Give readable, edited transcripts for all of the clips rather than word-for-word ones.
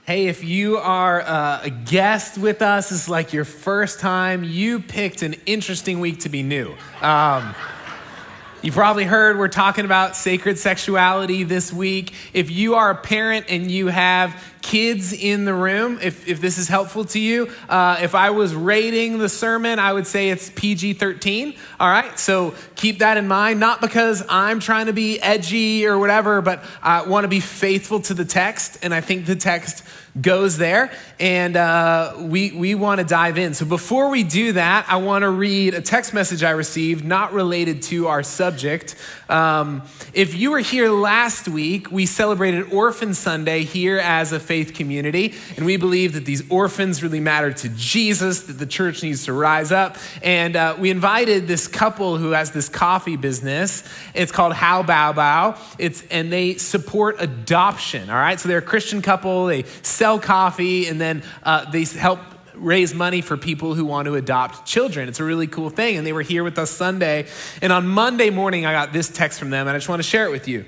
Hey, if you are a guest with us, this is like your first time, you picked an interesting week to be new. You probably heard we're talking about sacred sexuality this week. If you are a parent and you have kids in the room, if this is helpful to you, if I was rating the sermon, I would say it's PG-13. All right, so keep that in mind, not because I'm trying to be edgy or whatever, but I want to be faithful to the text, and I think the text goes there, and we want to dive in. So before we do that, I want to read a text message I received, not related to our subject. If you were here last week, we celebrated Orphan Sunday here as a faith community, and we believe that these orphans really matter to Jesus, that the church needs to rise up, and we invited this couple who has this coffee business. It's called How Bao Bao, and they support adoption, all right? So they're a Christian couple, they sell coffee, and then they help raise money for people who want to adopt children. It's a really cool thing, and they were here with us Sunday, and on Monday morning, I got this text from them, and I just want to share it with you.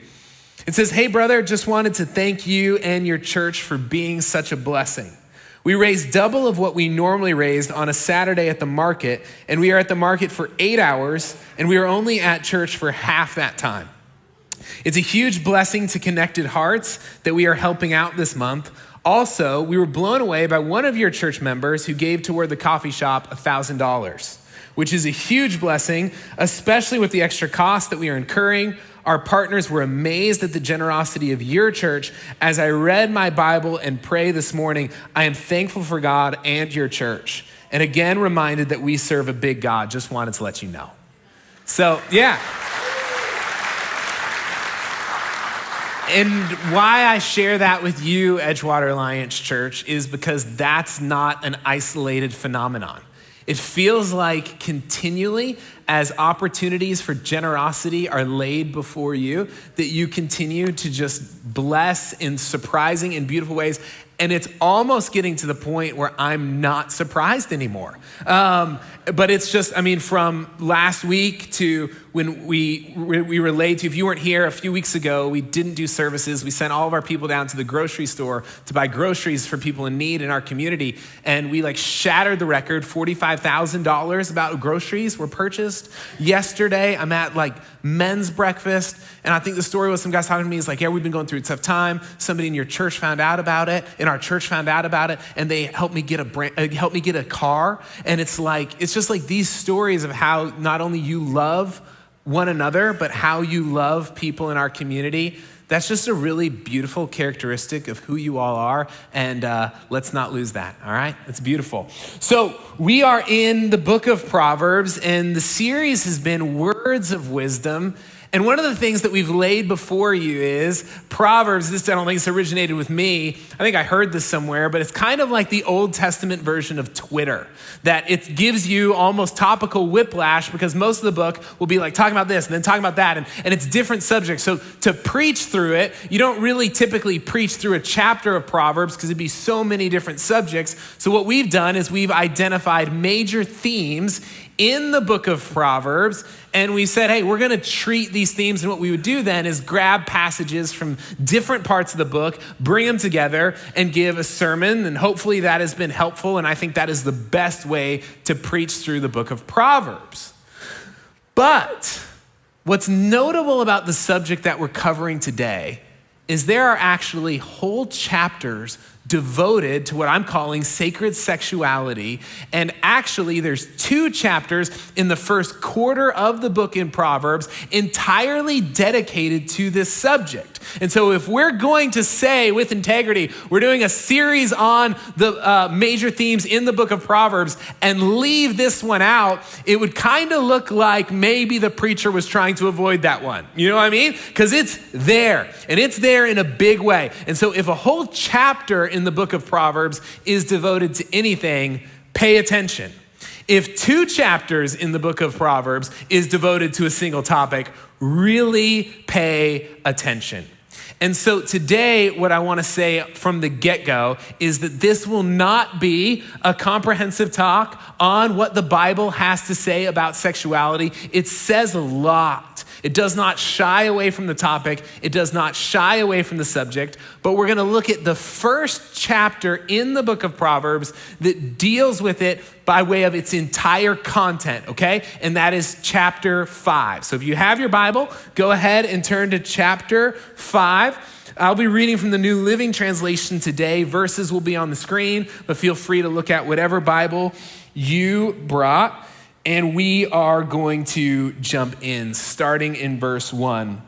It says, "Hey brother, just wanted to thank you and your church for being such a blessing. We raised double of what we normally raised on a Saturday at the market, and we are at the market for 8 hours, and we are only at church for half that time. It's a huge blessing to Connected Hearts that we are helping out this month. Also, we were blown away by one of your church members who gave toward the coffee shop $1,000, which is a huge blessing, especially with the extra cost that we are incurring. Our partners were amazed at the generosity of your church. As I read my Bible and pray this morning, I am thankful for God and your church. And again, reminded that we serve a big God. Just wanted to let you know." So, yeah. And why I share that with you, Edgewater Alliance Church, is because that's not an isolated phenomenon. It feels like continually, as opportunities for generosity are laid before you, that you continue to just bless in surprising and beautiful ways. And it's almost getting to the point where I'm not surprised anymore. But it's just, from last week to when we relayed to, if you weren't here a few weeks ago, we didn't do services. We sent all of our people down to the grocery store to buy groceries for people in need in our community. And we shattered the record. $45,000 about groceries were purchased. Yesterday, I'm at men's breakfast. And I think the story was some guys talking to me. He's like, "Yeah, we've been going through a tough time. Somebody in your church found out about it. In our church found out about it. And they helped me get a car." And it's just like these stories of how not only you love one another, but how you love people in our community. That's just a really beautiful characteristic of who you all are, and let's not lose that, all right? It's beautiful. So we are in the book of Proverbs, and the series has been Words of Wisdom. And one of the things that we've laid before you is Proverbs. This, I don't think it's originated with me. I think I heard this somewhere, but it's kind of like the Old Testament version of Twitter, that it gives you almost topical whiplash because most of the book will be talking about this and then talking about that, and it's different subjects. So to preach through it, you don't really typically preach through a chapter of Proverbs because it'd be so many different subjects. So what we've done is we've identified major themes in the book of Proverbs, and we said, hey, we're gonna treat these themes, and what we would do then is grab passages from different parts of the book, bring them together, and give a sermon, and hopefully that has been helpful, and I think that is the best way to preach through the book of Proverbs. But what's notable about the subject that we're covering today is there are actually whole chapters devoted to what I'm calling sacred sexuality. And actually, there's 2 chapters in the first quarter of the book in Proverbs entirely dedicated to this subject. And so if we're going to say with integrity, we're doing a series on the major themes in the book of Proverbs and leave this one out, it would kind of look like maybe the preacher was trying to avoid that one. You know what I mean? Because it's there, and it's there in a big way. And so if a whole chapter in the book of Proverbs is devoted to anything, pay attention. If 2 chapters in the book of Proverbs is devoted to a single topic, really pay attention. And so today, what I want to say from the get-go is that this will not be a comprehensive talk on what the Bible has to say about sexuality. It says a lot. It does not shy away from the topic. It does not shy away from the subject, but we're gonna look at the first chapter in the book of Proverbs that deals with it by way of its entire content, okay? And that is chapter 5. So if you have your Bible, go ahead and turn to chapter 5. I'll be reading from the New Living Translation today. Verses will be on the screen, but feel free to look at whatever Bible you brought. And we are going to jump in, starting in verse 1.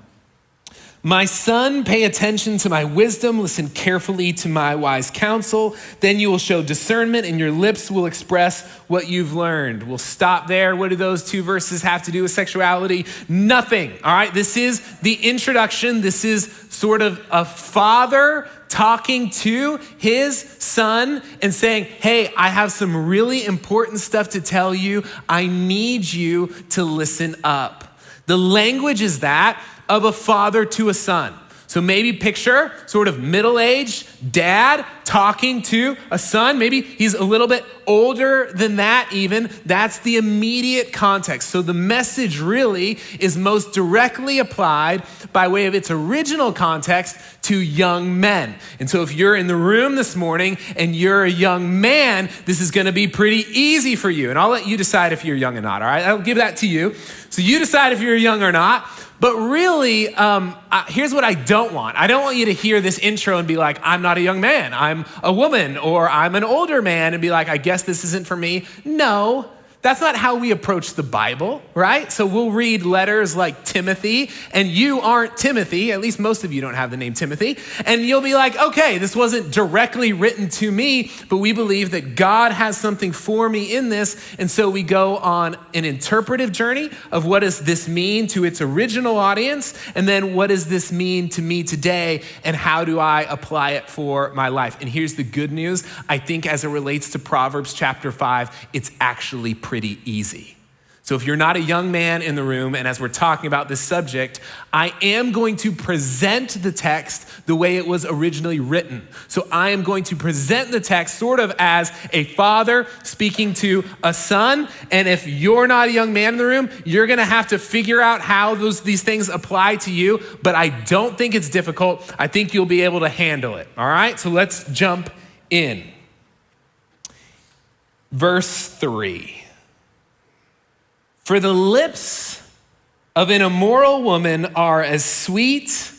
My son, pay attention to my wisdom, listen carefully to my wise counsel. Then you will show discernment and your lips will express what you've learned. We'll stop there. What do those two verses have to do with sexuality? Nothing, all right? This is the introduction. This is sort of a father talking to his son and saying, hey, I have some really important stuff to tell you. I need you to listen up. The language is that of a father to a son. So maybe picture sort of middle-aged dad talking to a son. Maybe he's a little bit older than that even. That's the immediate context. So the message really is most directly applied by way of its original context to young men. And so if you're in the room this morning and you're a young man, this is gonna be pretty easy for you. And I'll let you decide if you're young or not, all right? I'll give that to you. So you decide if you're young or not. But really, here's what I don't want. I don't want you to hear this intro and be like, I'm not a young man, I'm a woman, or I'm an older man, and be like, I guess this isn't for me. No, that's not how we approach the Bible, right? So we'll read letters like Timothy, and you aren't Timothy, at least most of you don't have the name Timothy, and you'll be like, okay, this wasn't directly written to me, but we believe that God has something for me in this, and so we go on an interpretive journey of what does this mean to its original audience, and then what does this mean to me today, and how do I apply it for my life? And here's the good news. I think as it relates to Proverbs chapter 5, it's actually pretty easy. So if you're not a young man in the room, and as we're talking about this subject, I am going to present the text the way it was originally written. So I am going to present the text sort of as a father speaking to a son. And if you're not a young man in the room, you're gonna have to figure out how these things apply to you. But I don't think it's difficult. I think you'll be able to handle it. All right, so let's jump in. Verse 3. For the lips of an immoral woman are as sweet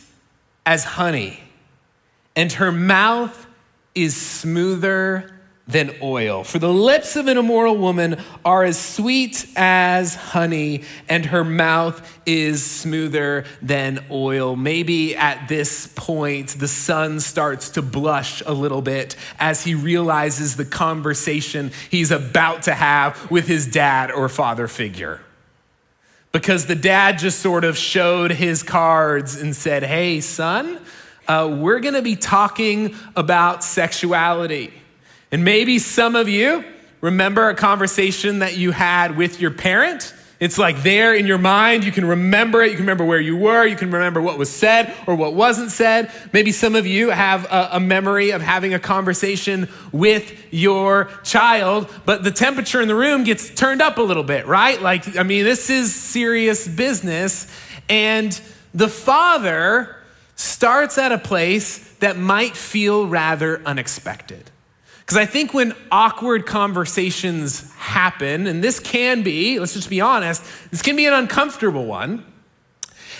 as honey, and her mouth is smoother than oil. For the lips of an immoral woman are as sweet as honey, and her mouth is smoother than oil. Maybe at this point, the son starts to blush a little bit as he realizes the conversation he's about to have with his dad or father figure. Because the dad just sort of showed his cards and said, hey, son, we're gonna be talking about sexuality. And maybe some of you remember a conversation that you had with your parent. It's like there in your mind, you can remember it, you can remember where you were, you can remember what was said or what wasn't said. Maybe some of you have a memory of having a conversation with your child, but the temperature in the room gets turned up a little bit, right? Like, I mean, this is serious business. And the father starts at a place that might feel rather unexpected. Because I think when awkward conversations happen, and this can be, let's just be honest, this can be an uncomfortable one.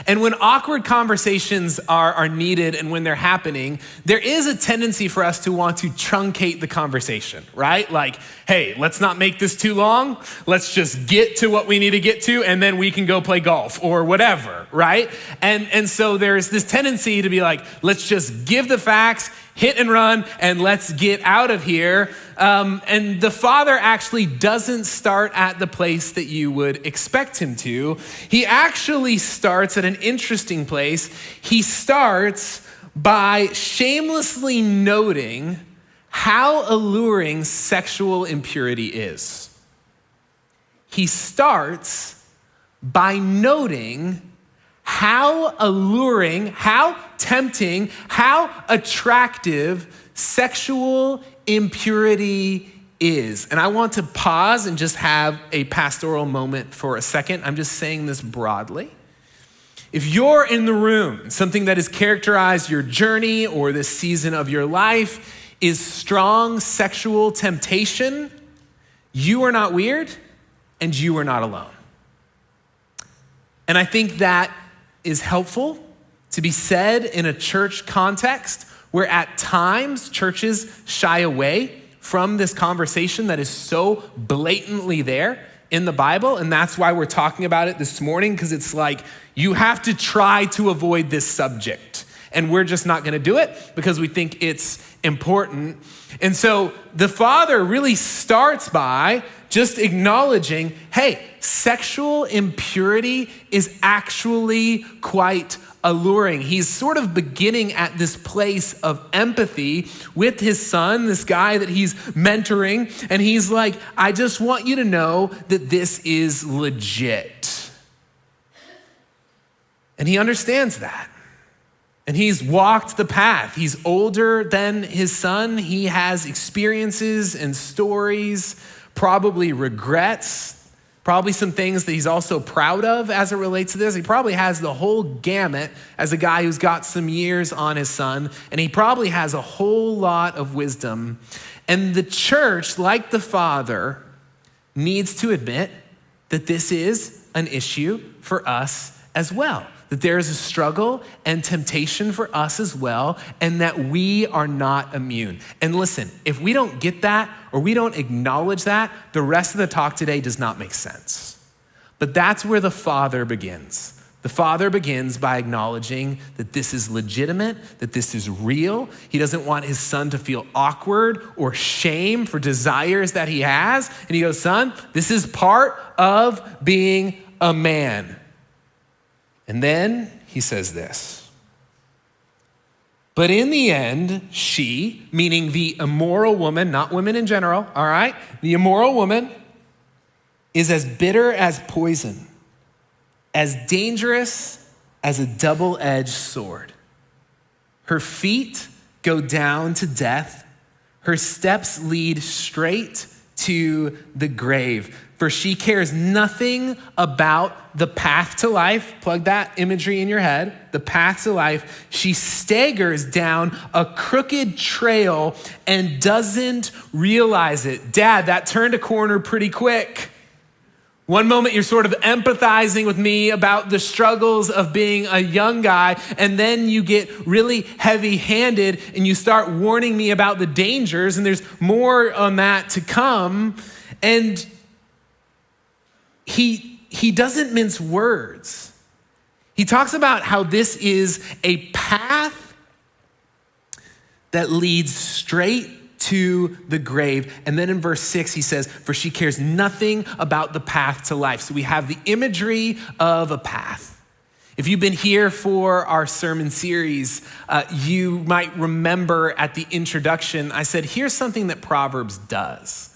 And when awkward conversations are needed and when they're happening, there is a tendency for us to want to truncate the conversation, right? Like, hey, let's not make this too long. Let's just get to what we need to get to, and then we can go play golf or whatever, right? And so there's this tendency to be like, let's just give the facts, hit and run, and let's get out of here. And the father actually doesn't start at the place that you would expect him to. He actually starts at an interesting place. He starts by shamelessly noting how alluring sexual impurity is. He starts by noting how alluring, how tempting, how attractive sexual impurity is. And I want to pause and just have a pastoral moment for a second. I'm just saying this broadly. If you're in the room, something that has characterized your journey or this season of your life is strong sexual temptation, you are not weird and you are not alone. And I think that is helpful to be said in a church context where at times churches shy away from this conversation that is so blatantly there in the Bible. And that's why we're talking about it this morning, because it's like you have to try to avoid this subject. And we're just not gonna do it because we think it's important. And so the Father really starts by just acknowledging, hey, sexual impurity is actually quite alluring. He's sort of beginning at this place of empathy with his son, this guy that he's mentoring. And he's like, I just want you to know that this is legit. And he understands that. And he's walked the path. He's older than his son. He has experiences and stories, probably regrets, probably some things that he's also proud of as it relates to this. He probably has the whole gamut as a guy who's got some years on his son, and he probably has a whole lot of wisdom. And the church, like the Father, needs to admit that this is an issue for us as well. That there is a struggle and temptation for us as well, and that we are not immune. And listen, if we don't get that or we don't acknowledge that, the rest of the talk today does not make sense. But that's where the Father begins. The Father begins by acknowledging that this is legitimate, that this is real. He doesn't want his son to feel awkward or shame for desires that he has. And he goes, son, this is part of being a man. And then he says this, but in the end, she, meaning the immoral woman, not women in general, all right? The immoral woman is as bitter as poison, as dangerous as a double-edged sword. Her feet go down to death. Her steps lead straight to the grave. For she cares nothing about the path to life. Plug that imagery in your head. The path to life. She staggers down a crooked trail and doesn't realize it. Dad, that turned a corner pretty quick. One moment you're sort of empathizing with me about the struggles of being a young guy, and then you get really heavy-handed and you start warning me about the dangers, and there's more on that to come. And he doesn't mince words. He talks about how this is a path that leads straight to the grave. And then in verse 6, he says, for she cares nothing about the path to life. So we have the imagery of a path. If you've been here for our sermon series, you might remember at the introduction, I said, here's something that Proverbs does.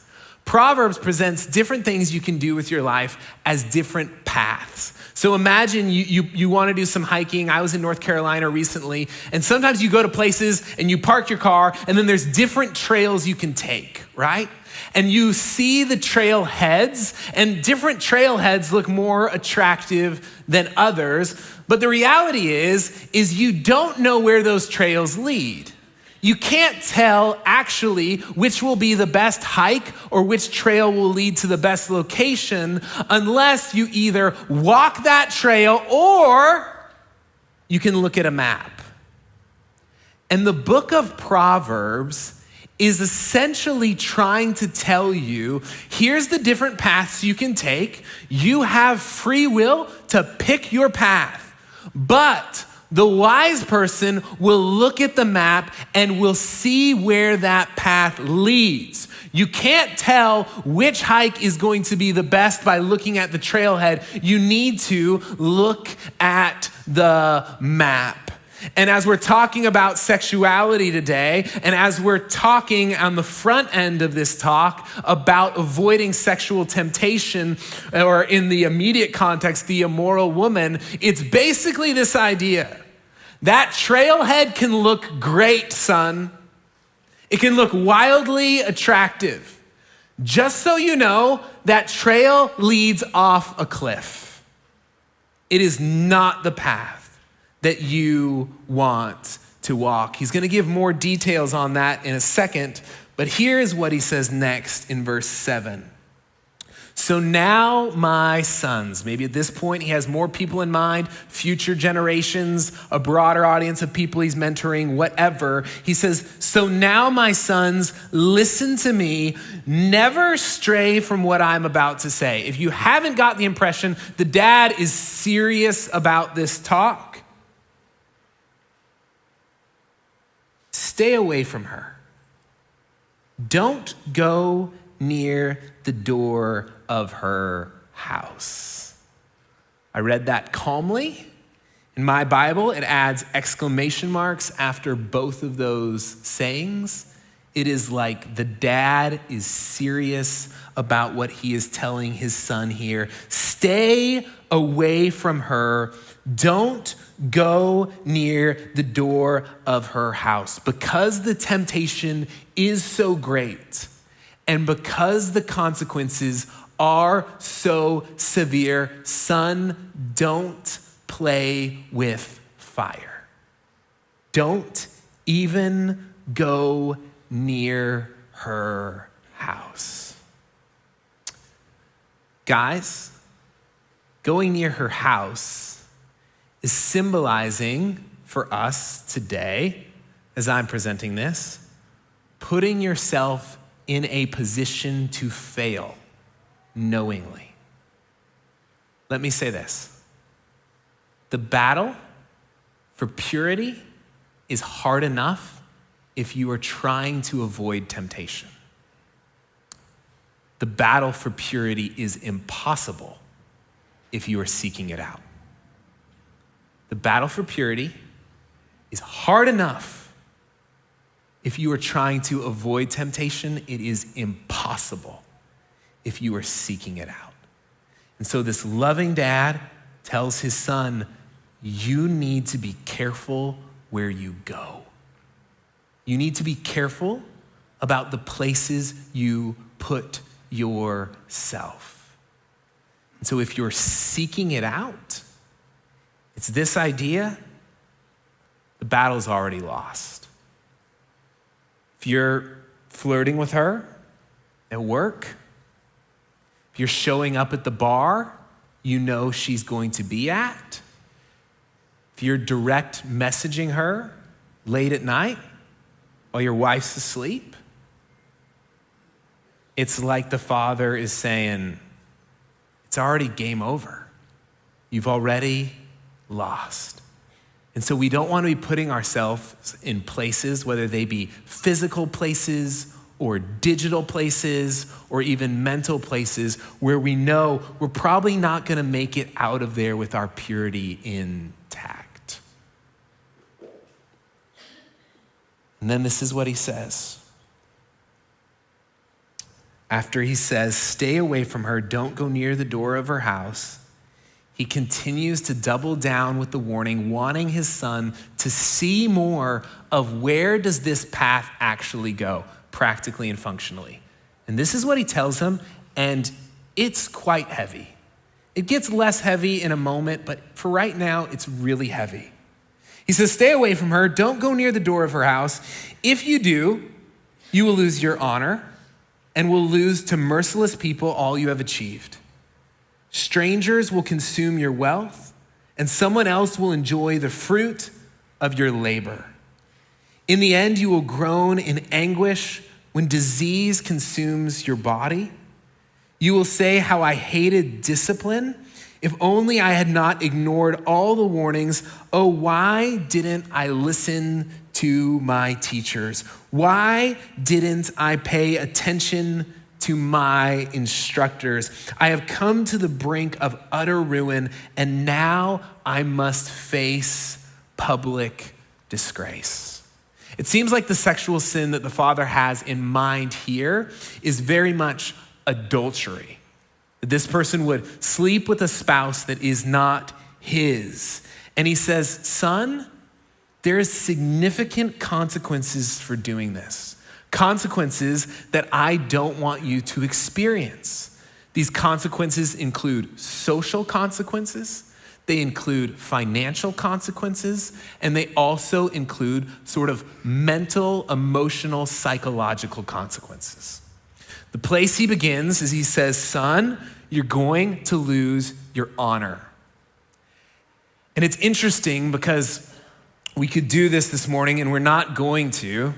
Proverbs presents different things you can do with your life as different paths. So imagine you want to do some hiking. I was in North Carolina recently, and sometimes you go to places and you park your car, and then there's different trails you can take, right? And you see the trailheads, and different trailheads look more attractive than others. But the reality is you don't know where those trails lead. You can't tell actually which will be the best hike or which trail will lead to the best location unless you either walk that trail or you can look at a map. And the book of Proverbs is essentially trying to tell you, here's the different paths you can take. You have free will to pick your path, but the wise person will look at the map and will see where that path leads. You can't tell which hike is going to be the best by looking at the trailhead. You need to look at the map. And as we're talking about sexuality today, and as we're talking on the front end of this talk about avoiding sexual temptation, or in the immediate context, the immoral woman, it's basically this idea. That trailhead can look great, son. It can look wildly attractive. Just so you know, that trail leads off a cliff. It is not the path that you want to walk. He's going to give more details on that in a second, but here is what he says next in verse 7. So now, my sons, maybe at this point he has more people in mind, future generations, a broader audience of people he's mentoring, whatever. He says, so now, my sons, listen to me. Never stray from what I'm about to say. If you haven't got the impression, the dad is serious about this talk. Stay away from her. Don't go near the door of her house. I read that calmly. In my Bible, it adds exclamation marks after both of those sayings. It is like the dad is serious about what he is telling his son here. Stay away from her. Don't go near the door of her house. Because the temptation is so great, and because the consequences are so severe, son, don't play with fire. Don't even go near her house. Guys, going near her house is symbolizing for us today, as I'm presenting this, putting yourself in a position to fail knowingly. Let me say this. The battle for purity is hard enough if you are trying to avoid temptation. The battle for purity is impossible if you are seeking it out. The battle for purity is hard enough if you are trying to avoid temptation. It is impossible if you are seeking it out. And so this loving dad tells his son, you need to be careful where you go. You need to be careful about the places you put yourself. And so if you're seeking it out, it's this idea, the battle's already lost. If you're flirting with her at work, if you're showing up at the bar you know she's going to be at, if you're direct messaging her late at night while your wife's asleep, it's like the father is saying, it's already game over. You've already lost. And so we don't want to be putting ourselves in places, whether they be physical places or digital places or even mental places, where we know we're probably not going to make it out of there with our purity intact. And then this is what he says. After he says, stay away from her, don't go near the door of her house, he continues to double down with the warning, wanting his son to see more of where does this path actually go, practically and functionally. And this is what he tells him, and it's quite heavy. It gets less heavy in a moment, but for right now, it's really heavy. He says, stay away from her, don't go near the door of her house. If you do, you will lose your honor and will lose to merciless people all you have achieved. Strangers will consume your wealth, and someone else will enjoy the fruit of your labor. In the end, you will groan in anguish when disease consumes your body. You will say, how I hated discipline. If only I had not ignored all the warnings. Oh, why didn't I listen to my teachers? Why didn't I pay attention to my instructors? I have come to the brink of utter ruin, and now I must face public disgrace. It seems like the sexual sin that the father has in mind here is very much adultery. That this person would sleep with a spouse that is not his. And he says, son, there is significant consequences for doing this. Consequences that I don't want you to experience. These consequences include social consequences. they include financial consequences, and they also include sort of mental, emotional, psychological consequences. The place he begins is he says, son, you're going to lose your honor. And it's interesting because we could do this morning, and we're not going to,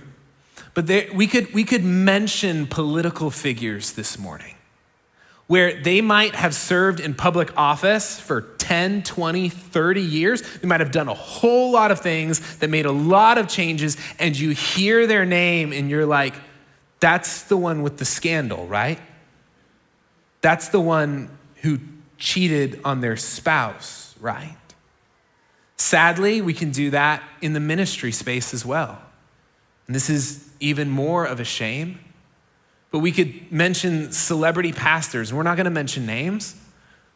but we could mention political figures this morning where they might have served in public office for 10, 20, 30 years. They might have done a whole lot of things that made a lot of changes, and you hear their name and you're like, that's the one with the scandal, right? That's the one who cheated on their spouse, right? Sadly, we can do that in the ministry space as well. And this is even more of a shame. But we could mention celebrity pastors, and we're not gonna mention names,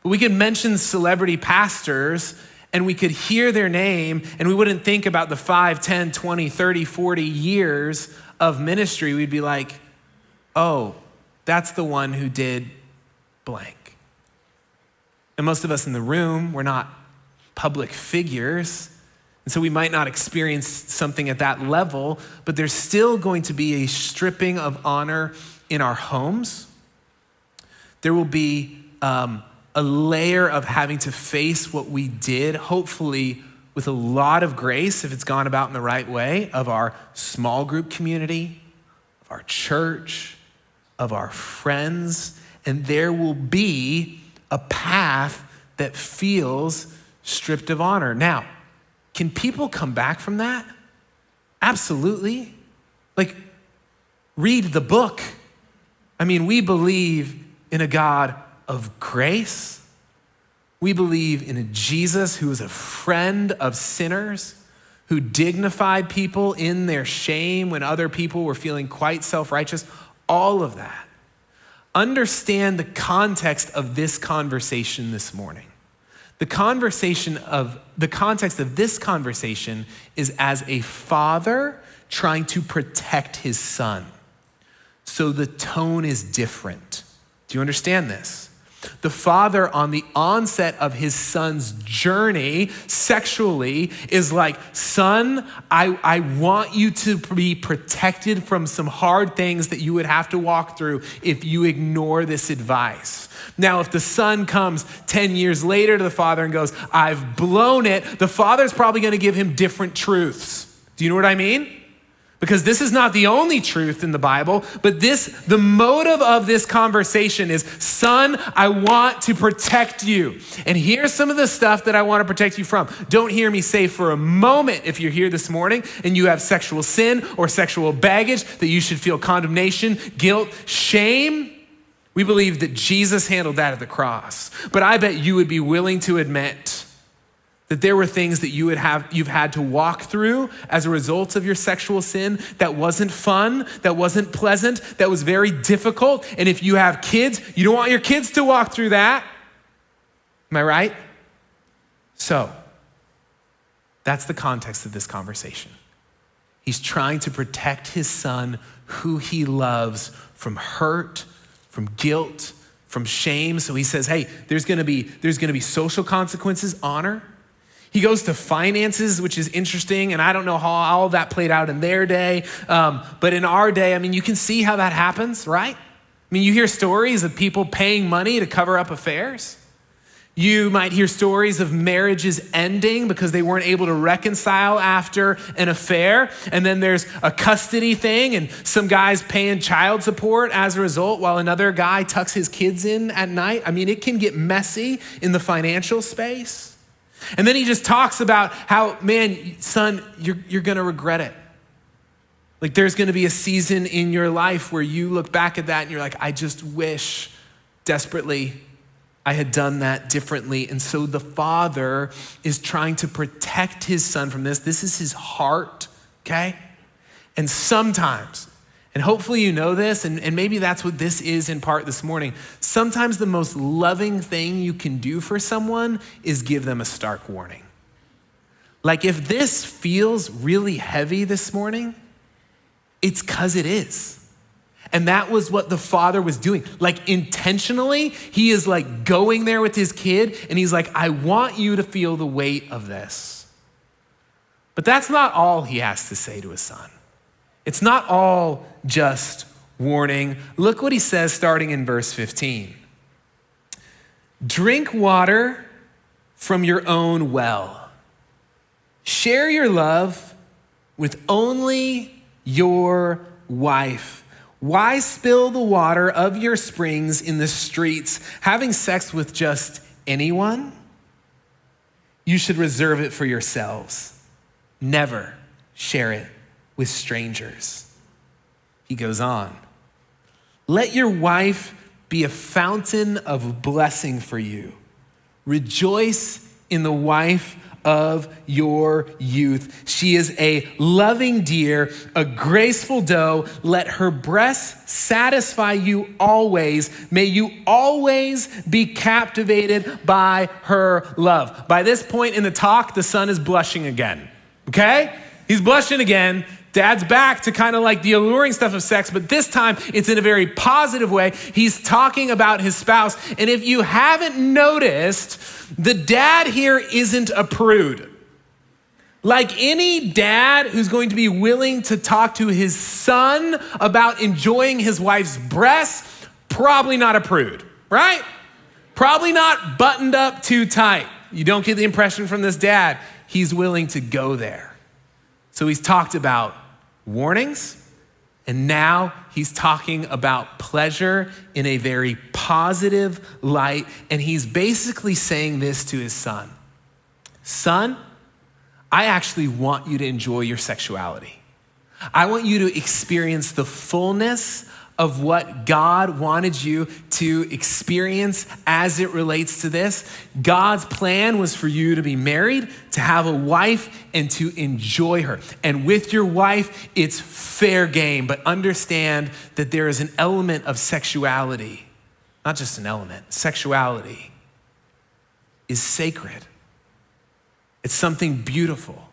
but we could mention celebrity pastors and we could hear their name and we wouldn't think about the 5, 10, 20, 30, 40 years of ministry. We'd be like, oh, that's the one who did blank. And most of us in the room, we're not public figures, and so we might not experience something at that level, but there's still going to be a stripping of honor in our homes. There will be a layer of having to face what we did, hopefully with a lot of grace if it's gone about in the right way, of our small group community, of our church, of our friends, and there will be a path that feels stripped of honor. Now, can people come back from that? Absolutely. Like, read the book. I mean, we believe in a God of grace. We believe in a Jesus who is a friend of sinners, who dignified people in their shame when other people were feeling quite self-righteous. All of that. Understand the context of this conversation this morning. The context of this conversation is as a father trying to protect his son. So the tone is different. Do you understand this? The father, on the onset of his son's journey sexually, is like, son, I want you to be protected from some hard things that you would have to walk through if you ignore this advice. Now, if the son comes 10 years later to the father and goes, I've blown it, the father's probably gonna give him different truths. Do you know what I mean? Because this is not the only truth in the Bible, but the motive of this conversation is, son, I want to protect you. And here's some of the stuff that I want to protect you from. Don't hear me say for a moment, if you're here this morning and you have sexual sin or sexual baggage, that you should feel condemnation, guilt, shame. We believe that Jesus handled that at the cross. But I bet you would be willing to admit that there were things that you've had to walk through as a result of your sexual sin that wasn't fun, that wasn't pleasant, that was very difficult. And if you have kids, you don't want your kids to walk through that. Am I right? So, that's the context of this conversation. He's trying to protect his son, who he loves, from hurt, from guilt, from shame. So he says, hey, there's gonna be social consequences, honor. He goes to finances, which is interesting, and I don't know how all of that played out in their day, but in our day, I mean, you can see how that happens, right? I mean, you hear stories of people paying money to cover up affairs. You might hear stories of marriages ending because they weren't able to reconcile after an affair, and then there's a custody thing, and some guy's paying child support as a result while another guy tucks his kids in at night. I mean, it can get messy in the financial space. And then he just talks about how, man, son, you're gonna regret it. Like, there's gonna be a season in your life where you look back at that and you're like, I just wish desperately I had done that differently. And so the father is trying to protect his son from this. This is his heart, okay? And sometimes, and hopefully you know this, and maybe that's what this is in part this morning. Sometimes the most loving thing you can do for someone is give them a stark warning. Like, if this feels really heavy this morning, it's 'cause it is. And that was what the father was doing. Like intentionally, he is like going there with his kid and he's like, I want you to feel the weight of this. But that's not all he has to say to his son. It's not all just warning. Look what he says starting in verse 15. Drink water from your own well. Share your love with only your wife. Why spill the water of your springs in the streets, having sex with just anyone? You should reserve it for yourselves. Never share it with strangers. He goes on. Let your wife be a fountain of blessing for you. Rejoice in the wife of your youth. She is a loving deer, a graceful doe. Let her breasts satisfy you always. May you always be captivated by her love. By this point in the talk, the son is blushing again, okay? He's blushing again. Dad's back to kind of like the alluring stuff of sex, but this time it's in a very positive way. He's talking about his spouse. And if you haven't noticed, the dad here isn't a prude. Like any dad who's going to be willing to talk to his son about enjoying his wife's breasts, probably not a prude, right? Probably not buttoned up too tight. You don't get the impression from this dad, he's willing to go there. So he's talked about warnings, and now he's talking about pleasure in a very positive light, and he's basically saying this to his son. Son, I actually want you to enjoy your sexuality. I want you to experience the fullness of what God wanted you to experience as it relates to this. God's plan was for you to be married, to have a wife, and to enjoy her. And with your wife, it's fair game, but understand that there is an element of sexuality, not just an element. Sexuality is sacred. It's something beautiful.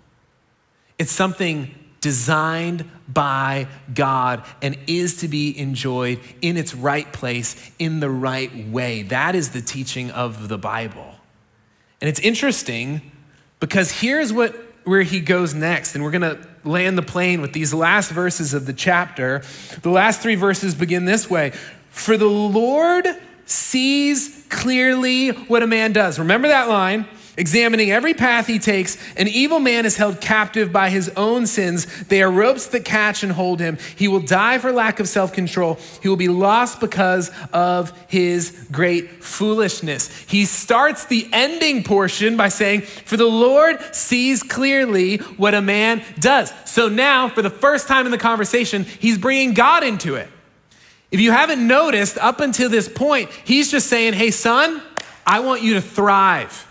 It's something designed by God and is to be enjoyed in its right place, in the right way. That is the teaching of the Bible. And it's interesting because here's where he goes next, and we're gonna land the plane with these last verses of the chapter. The last 3 verses begin this way. For the Lord sees clearly what a man does. Remember that line? Examining every path he takes, an evil man is held captive by his own sins. They are ropes that catch and hold him. He will die for lack of self-control. He will be lost because of his great foolishness. He starts the ending portion by saying, for the Lord sees clearly what a man does. So now, for the first time in the conversation, he's bringing God into it. If you haven't noticed, up until this point, he's just saying, hey, son, I want you to thrive.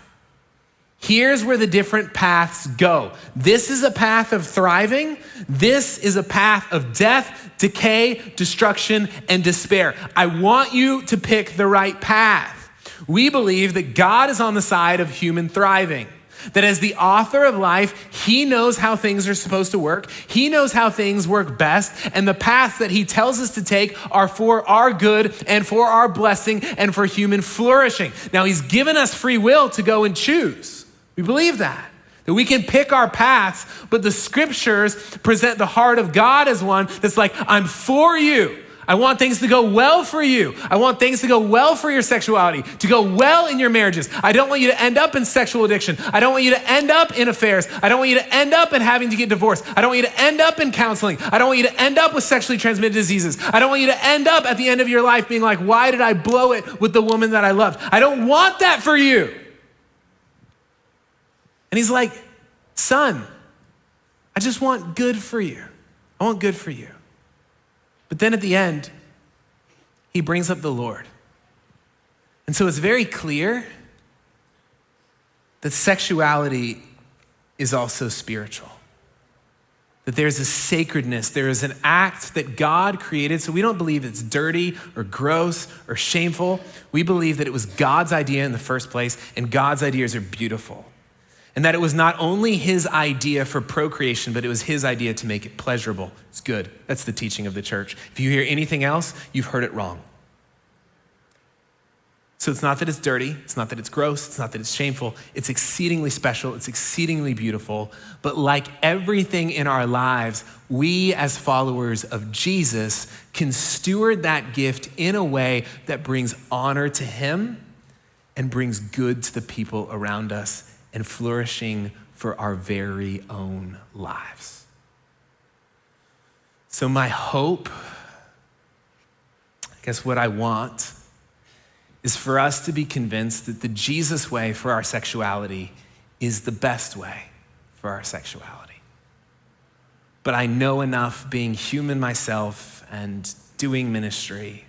Here's where the different paths go. This is a path of thriving. This is a path of death, decay, destruction, and despair. I want you to pick the right path. We believe that God is on the side of human thriving. That as the author of life, he knows how things are supposed to work. He knows how things work best. And the paths that he tells us to take are for our good and for our blessing and for human flourishing. Now, he's given us free will to go and choose. We believe that we can pick our paths, but the scriptures present the heart of God as one that's like, I'm for you. I want things to go well for you. I want things to go well for your sexuality, to go well in your marriages. I don't want you to end up in sexual addiction. I don't want you to end up in affairs. I don't want you to end up in having to get divorced. I don't want you to end up in counseling. I don't want you to end up with sexually transmitted diseases. I don't want you to end up at the end of your life being like, why did I blow it with the woman that I loved? I don't want that for you. And he's like, son, I just want good for you. I want good for you. But then at the end, he brings up the Lord. And so it's very clear that sexuality is also spiritual. That there's a sacredness, there is an act that God created. So we don't believe it's dirty or gross or shameful. We believe that it was God's idea in the first place, and God's ideas are beautiful. And that it was not only his idea for procreation, but it was his idea to make it pleasurable. It's good. That's the teaching of the church. If you hear anything else, you've heard it wrong. So it's not that it's dirty, it's not that it's gross, it's not that it's shameful, it's exceedingly special, it's exceedingly beautiful. But like everything in our lives, we as followers of Jesus can steward that gift in a way that brings honor to him and brings good to the people around us and flourishing for our very own lives. So my hope, I guess what I want, is for us to be convinced that the Jesus way for our sexuality is the best way for our sexuality. But I know enough, being human myself and doing ministry,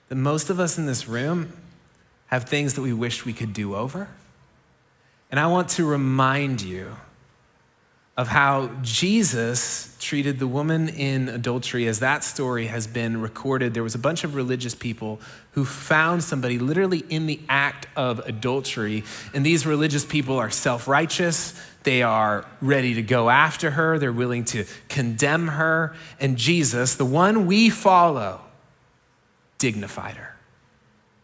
that most of us in this room have things that we wish we could do over. And I want to remind you of how Jesus treated the woman in adultery. As that story has been recorded, there was a bunch of religious people who found somebody literally in the act of adultery. And these religious people are self-righteous. They are ready to go after her. They're willing to condemn her. And Jesus, the one we follow, dignified her,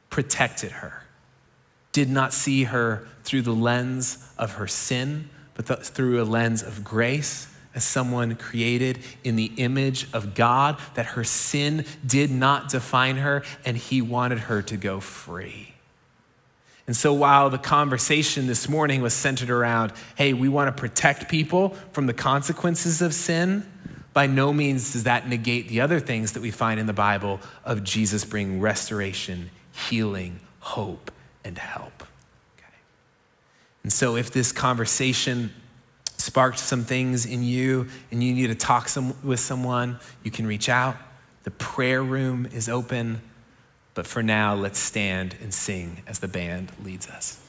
protected her, did not see her through the lens of her sin, but through a lens of grace, as someone created in the image of God, that her sin did not define her, and he wanted her to go free. And so while the conversation this morning was centered around, hey, we want to protect people from the consequences of sin, by no means does that negate the other things that we find in the Bible of Jesus bringing restoration, healing, hope, and help. And so if this conversation sparked some things in you and you need to talk with someone, you can reach out. The prayer room is open. But for now, let's stand and sing as the band leads us.